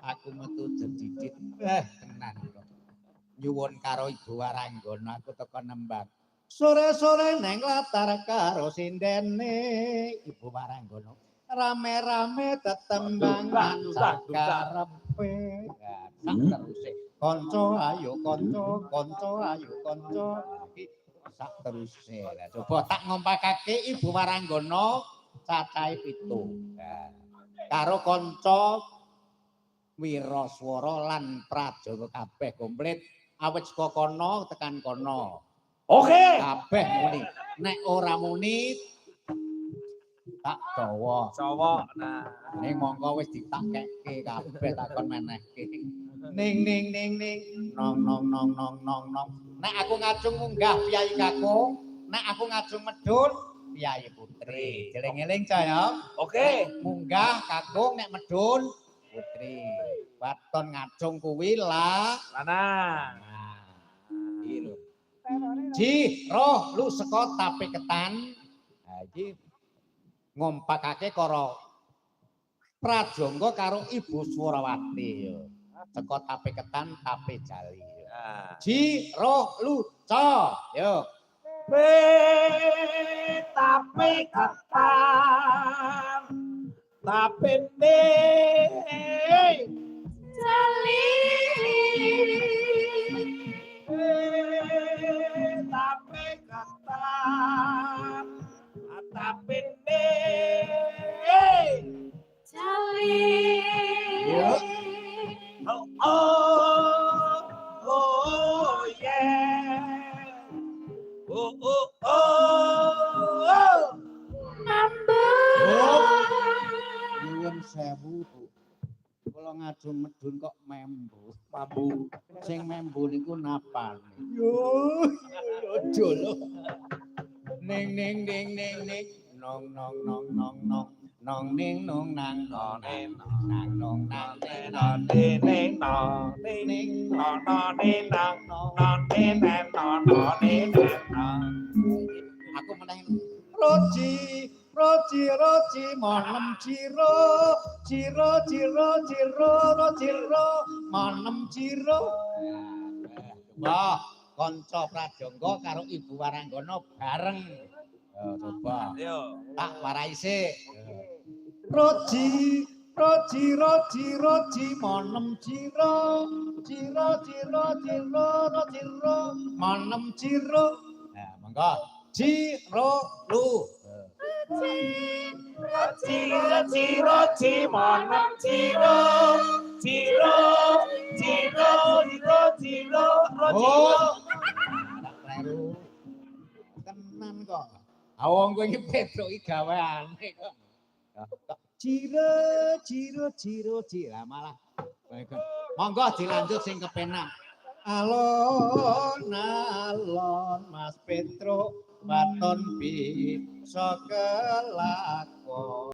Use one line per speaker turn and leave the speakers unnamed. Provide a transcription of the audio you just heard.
Aku metu jedidit tenan kok. Nyuwun karo Ibu Waranggana aku teko nembang. Sore-sore neng latar karo sindene Ibu Waranggana. Rame-rame tetembangan sakarepe. Sak teruse. Kanca ayo kanca iki sak teruse. Lah coba tak ngompakake Ibu Waranggana cacahe 7. Karo kanca Wiraswara lan Prajawa kabeh komplit awit saka kono tekan kono.
Oke.
Kabeh muni. Nek ora muni tak dawa.
Dawa. Nah,
ning mongko wis ditakekke kabeh takon menehke. Ning nong. Nek aku ngajung munggah Piyayi Kakung, nek aku ngajung medhun Piyayi Putri. Jeling-eling ya.
oke.
Munggah Kakung nek medhun Putri. Waton ngajung kuwi
Lanang.
Iki lho. Ji, roh lu saka Tape Ketan. Ha iki ngompakake karo Prajangga karo Ibu Swarawati ya. Saka Tape Ketan, Tape Jali. Ji, roh lu ca. Yo.
Tape Ketan. Tape Jali. Tape Ketan. Tape Jali. Oh yeah. Oh.
Nyuwun sewu, Bu. Kula ngajung medhun kok membu. Sing membu niku napane. Yo, aja lho. Ning nong ning nong nang nong aku meneh roji manem ciro manem ciro. Wah, kanca Prajangga karo Ibu Waranggana bareng. Coba.
Ayo.
Tak warai sik. Roji manem ciro manem ciro. Nah, monggo. Ciro lu.
Roji manem ciro.
Oh, tak kleru. Tenan kok. Awong kowe iki petruk iki gaweane kok. Ciro. Lah malah. Monggo dilanjut sing kepenak. Alon Mas Petruk waton bisa kelakon.